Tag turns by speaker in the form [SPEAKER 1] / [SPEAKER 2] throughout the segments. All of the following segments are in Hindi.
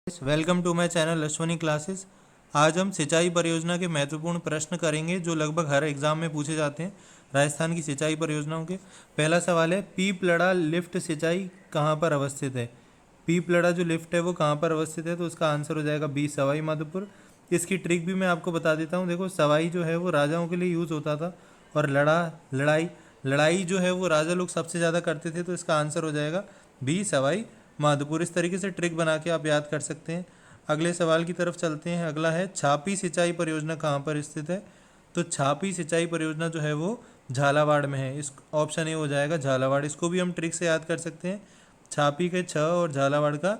[SPEAKER 1] Welcome to my channel Ashwani classes. आज हम सिंचाई परियोजना के महत्वपूर्ण प्रश्न करेंगे जो लगभग हर एग्जाम में पूछे जाते हैं राजस्थान की सिंचाई परियोजनाओं के। पहला सवाल है, पीपलड़ा लिफ्ट सिंचाई कहाँ पर अवस्थित है। पीपलड़ा जो लिफ्ट है वो कहाँ पर अवस्थित है, तो उसका आंसर हो जाएगा बी, सवाई माधोपुर। इसकी ट्रिक भी मैं आपको बता देता हूँ। देखो, सवाई जो है वो राजाओं के लिए यूज़ होता था और लड़ाई लड़ाई जो है वो राजा लोग सबसे ज़्यादा करते थे, तो इसका आंसर हो जाएगा बी, सवाई माधोपुर। इस तरीके से ट्रिक बना के आप याद कर सकते हैं। अगले सवाल की तरफ चलते हैं। अगला है, छापी सिंचाई परियोजना कहाँ पर स्थित है। तो छापी सिंचाई परियोजना जो है वो झालावाड़ में है। इस ऑप्शन ए हो जाएगा झालावाड़। इसको भी हम ट्रिक से याद कर सकते हैं। छापी के छ और झालावाड़ का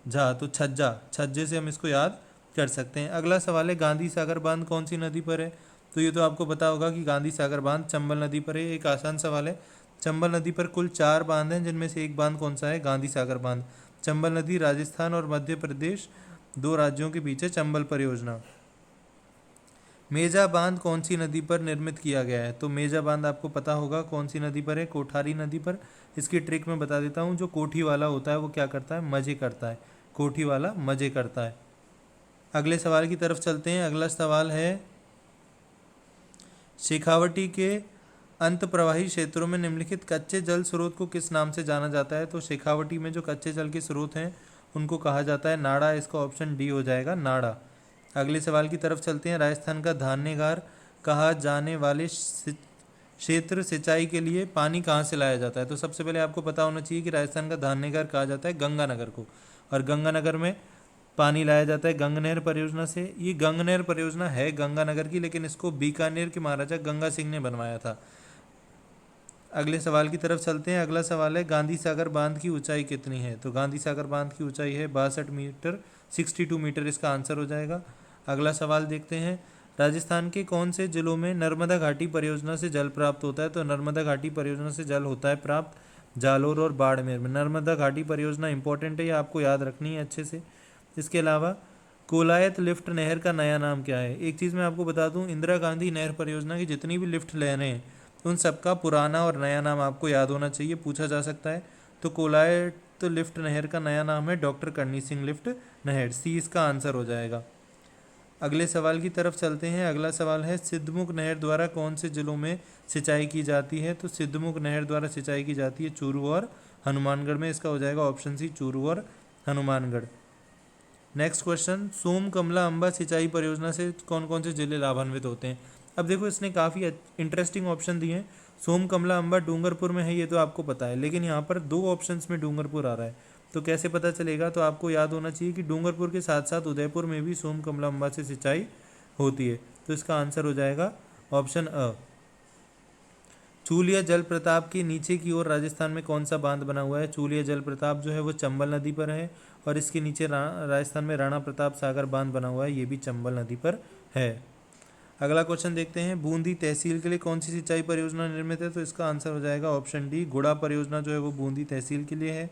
[SPEAKER 1] झा, तो छज्जा, छज्जे से हम इसको याद कर सकते हैं। अगला सवाल है, गांधी सागर बांध कौन सी नदी पर है। तो ये तो आपको पता होगा कि गांधी सागर बांध चंबल नदी पर है। एक आसान सवाल है, चंबल नदी पर कुल 4 बांध हैं, जिनमें से एक बांध कौन सा है, गांधी सागर बांध। चंबल नदी राजस्थान और मध्य प्रदेश, दो राज्यों के बीच है चंबल परियोजना। मेजा बांध कौन सी नदी पर निर्मित किया गया है। तो मेजा बांध आपको पता होगा कौन सी नदी पर है, कोठारी नदी पर। इसकी ट्रिक मैं बता देता हूँ। जो कोठी वाला होता है वो क्या करता है, मजे करता है। कोठी वाला मजे करता है। अगले सवाल की तरफ चलते हैं। अगला सवाल है, शेखावटी के अंत प्रवाही क्षेत्रों में निम्नलिखित कच्चे जल स्रोत को किस नाम से जाना जाता है। तो शेखावटी में जो कच्चे जल के स्रोत हैं उनको कहा जाता है नाड़ा। इसका ऑप्शन डी हो जाएगा, नाड़ा। अगले सवाल की तरफ चलते हैं। राजस्थान का धान्यगार कहा जाने वाले क्षेत्र सिंचाई के लिए पानी कहाँ से लाया जाता है। तो सबसे पहले आपको पता होना चाहिए कि राजस्थान का धान्यगार कहा जाता है गंगानगर को, और गंगानगर में पानी लाया जाता है गंगनहर परियोजना से। ये गंगनहर परियोजना है गंगानगर की, लेकिन इसको बीकानेर के महाराजा गंगा सिंह ने बनवाया था। अगले सवाल की तरफ चलते हैं। अगला सवाल है, गांधी सागर बांध की ऊंचाई कितनी है। तो गांधी सागर बांध की ऊंचाई है 62 मीटर, 62 मीटर इसका आंसर हो जाएगा। अगला सवाल देखते हैं। राजस्थान के कौन से जिलों में नर्मदा घाटी परियोजना से जल प्राप्त होता है। तो नर्मदा घाटी परियोजना से जल होता है प्राप्त जालोर और बाड़मेर में। नर्मदा घाटी परियोजना इंपॉर्टेंट है, ये आपको याद रखनी है अच्छे से। इसके अलावा कोलायत लिफ्ट नहर का नया नाम क्या है। एक चीज़ मैं आपको बता दूं, इंदिरा गांधी नहर परियोजना की जितनी भी लिफ्ट नहरें हैं उन सबका पुराना और नया नाम आपको याद होना चाहिए, पूछा जा सकता है। तो कोलायत लिफ्ट नहर का नया नाम है डॉक्टर करनी सिंह लिफ्ट नहर। सी इसका आंसर हो जाएगा। अगले सवाल की तरफ चलते हैं। अगला सवाल है, सिद्धमुख नहर द्वारा कौन से जिलों में सिंचाई की जाती है। तो सिद्धमुख नहर द्वारा सिंचाई की जाती है चूरू और हनुमानगढ़ में। इसका हो जाएगा ऑप्शन सी, चूरू और हनुमानगढ़। नेक्स्ट क्वेश्चन, सोम कमला अम्बा सिंचाई परियोजना से कौन कौन से जिले लाभान्वित होते हैं। अब देखो, इसने काफ़ी इंटरेस्टिंग ऑप्शन दिए हैं। सोम कमला अम्बा डूंगरपुर में है, ये तो आपको पता है, लेकिन यहाँ पर 2 ऑप्शंस में डूंगरपुर आ रहा है, तो कैसे पता चलेगा। तो आपको याद होना चाहिए कि डूंगरपुर के साथ साथ उदयपुर में भी सोम कमला अम्बा से सिंचाई होती है। तो इसका आंसर हो जाएगा ऑप्शन अ। चूलिया जल प्रताप के नीचे की ओर राजस्थान में कौन सा बांध बना हुआ है। चूलिया जल प्रताप जो है वो चंबल नदी पर है, और इसके नीचे राजस्थान में राणा प्रताप सागर बांध बना हुआ है, ये भी चंबल नदी पर है। अगला क्वेश्चन देखते हैं, बूंदी तहसील के लिए कौन सी सिंचाई परियोजना निर्मित है। तो इसका आंसर हो जाएगा ऑप्शन डी, गुड़ा परियोजना जो है वो बूंदी तहसील के लिए है।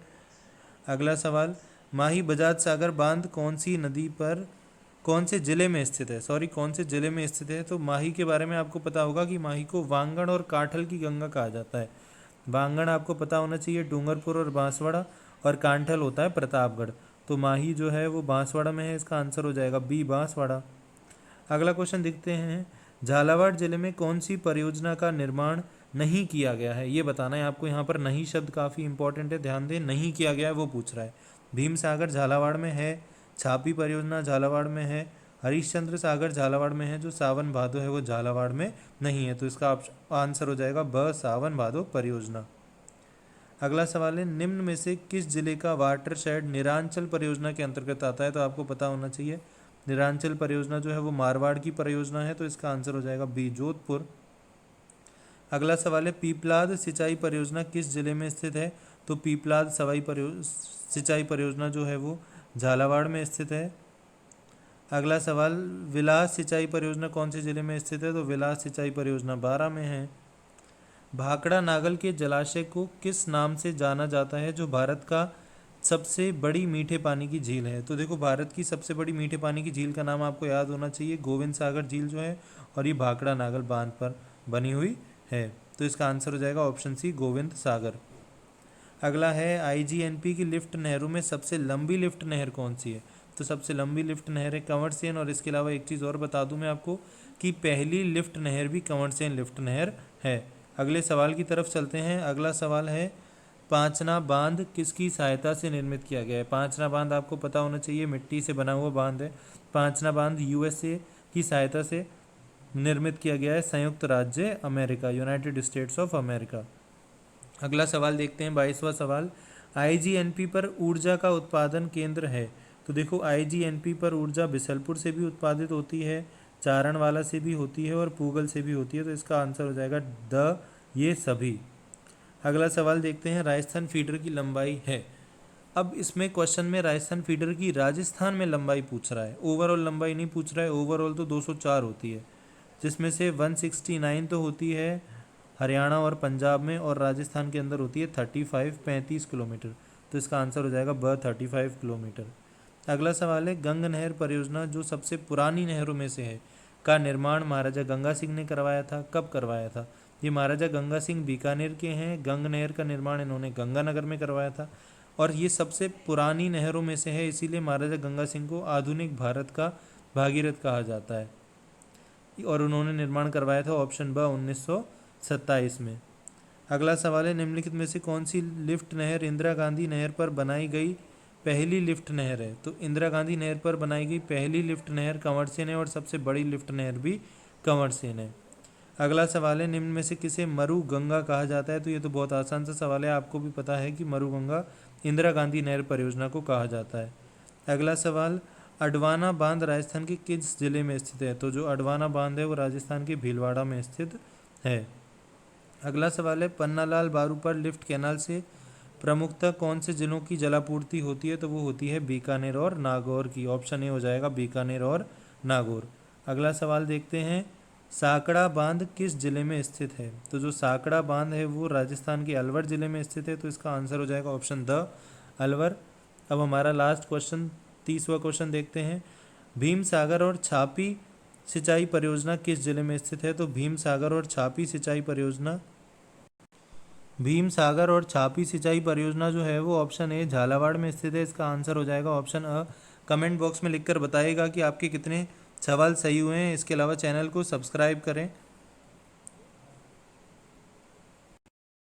[SPEAKER 1] अगला सवाल, माही बजाज सागर बांध कौन सी नदी पर, कौन से जिले में स्थित है। कौन से जिले में स्थित है। तो माही के बारे में आपको पता होगा कि माही को वांगण और काठल की गंगा कहा जाता है। वांगण आपको पता होना चाहिए डूंगरपुर और बांसवाड़ा, और कांठल होता है प्रतापगढ़। तो माही जो है वो बांसवाड़ा में है, इसका आंसर हो जाएगा बी, बांसवाड़ा। अगला क्वेश्चन देखते हैं, झालावाड़ जिले में कौन सी परियोजना का निर्माण नहीं किया गया है, ये बताना है आपको। यहाँ पर नहीं शब्द काफ़ी इंपॉर्टेंट है, ध्यान दें, नहीं किया गया है वो पूछ रहा है। भीम सागर झालावाड़ में है, छापी परियोजना झालावाड़ में है, हरिश्चंद्र सागर झालावाड़ में है, जो सावन भादो है वो झालावाड़ में नहीं है। तो इसका आंसर हो जाएगा ब, सावन भादो परियोजना। अगला सवाल है, निम्न में से किस जिले का वाटर शेड निरांचल परियोजना के अंतर्गत आता है। तो आपको पता होना चाहिए, निरांचल परियोजना जो है वो मारवाड़ की परियोजना है, तो इसका आंसर हो जाएगा बी, जोधपुर। अगला सवाल है, पीपलाद सिंचाई परियोजना किस जिले में स्थित है। तो पीपलाद सिंचाई परियोजना जो है वो झालावाड़ में स्थित है। अगला सवाल, विलास सिंचाई परियोजना कौन से जिले में स्थित है। तो विलास सिंचाई परियोजना बारां में है। भाखड़ा नागल के जलाशय को किस नाम से जाना जाता है, जो भारत का सबसे बड़ी मीठे पानी की झील है। तो देखो, भारत की सबसे बड़ी मीठे पानी की झील का नाम आपको याद होना चाहिए, गोविंद सागर झील जो है, और ये भाखड़ा नागल बांध पर बनी हुई है। तो इसका आंसर हो जाएगा ऑप्शन सी, गोविंद सागर। अगला है, आईजीएनपी की लिफ्ट नहरों में सबसे लंबी लिफ्ट नहर कौन सी है। तो सबसे लंबी लिफ्ट नहर है कंवर सेन। और इसके अलावा एक चीज़ और बता दूं मैं आपको कि पहली लिफ्ट नहर भी कंवर सेन लिफ्ट नहर है। अगले सवाल की तरफ चलते हैं। अगला सवाल है पांचना बांध किसकी सहायता से निर्मित किया गया है। पांचना बांध आपको पता होना चाहिए, मिट्टी से बना हुआ बांध है। पांचना बांध यूएसए की सहायता से निर्मित किया गया है, संयुक्त राज्य America, United states of America. अगला सवाल देखते हैं, 22वां सवाल। आईजीएनपी पर ऊर्जा का उत्पादन केंद्र है। तो देखो आईजीएनपी पर ऊर्जा बिसलपुर से भी उत्पादित होती है, चारणवाला से भी होती है और पूगल से भी होती है। तो इसका आंसर हो जाएगा द ये सभी। अगला सवाल देखते हैं, राजस्थान फीडर की लंबाई है। अब इसमें क्वेश्चन में राजस्थान फीडर की राजस्थान में लंबाई पूछ रहा है, ओवरऑल लंबाई नहीं पूछ रहा है। ओवरऑल तो 204 होती है, जिसमें से 169 तो होती है हरियाणा और पंजाब में, और राजस्थान के अंदर होती है 35 किलोमीटर। तो इसका आंसर हो जाएगा ब 35 किलोमीटर। अगला सवाल है, गंग नहर परियोजना जो सबसे पुरानी नहरों में से है का निर्माण महाराजा गंगा सिंह ने करवाया था। कब करवाया था? ये महाराजा गंगा सिंह बीकानेर के हैं। गंग नहर का निर्माण इन्होंने गंगानगर में करवाया था और ये सबसे पुरानी नहरों में से है, इसीलिए महाराजा गंगा सिंह को आधुनिक भारत का भागीरथ कहा जाता है। और उन्होंने निर्माण करवाया था ऑप्शन ब 1927 में। अगला सवाल है, निम्नलिखित में से कौन सी लिफ्ट नहर इंदिरा गांधी नहर पर बनाई गई पहली लिफ्ट नहर है। तो इंदिरा गांधी नहर पर बनाई गई पहली लिफ्ट नहर कंवर सेन है और सबसे बड़ी लिफ्ट नहर भी कंवर सेन है। अगला सवाल है, निम्न में से किसे मरु गंगा कहा जाता है। तो ये तो बहुत आसान सा सवाल है, आपको भी पता है कि मरु गंगा इंदिरा गांधी नहर परियोजना को कहा जाता है। अगला सवाल, अडवाना बांध राजस्थान के किस जिले में स्थित है। तो जो अडवाना बांध है वो राजस्थान के भीलवाड़ा में स्थित है। अगला सवाल है, पन्नालाल बारू पर लिफ्ट कैनाल से प्रमुखतः कौन से जिलों की जलापूर्ति होती है। तो वो होती है बीकानेर और नागौर की। ऑप्शन ए हो जाएगा बीकानेर और नागौर। अगला सवाल देखते हैं, साकड़ा बांध किस जिले में स्थित है। तो जो साकड़ा बांध है वो राजस्थान के अलवर जिले में स्थित है। तो इसका आंसर हो जाएगा ऑप्शन द अलवर। अब हमारा लास्ट क्वेश्चन 30वां क्वेश्चन देखते हैं, भीम सागर और छापी सिंचाई परियोजना किस जिले में स्थित है। तो भीम सागर और छापी सिंचाई परियोजना जो है वो ऑप्शन ए झालावाड़ में स्थित है। इसका आंसर हो जाएगा ऑप्शन अ। कमेंट बॉक्स में लिखकर बताइएगा कि आपके कितने सवाल सही हुए हैं। इसके अलावा चैनल को सब्सक्राइब करें।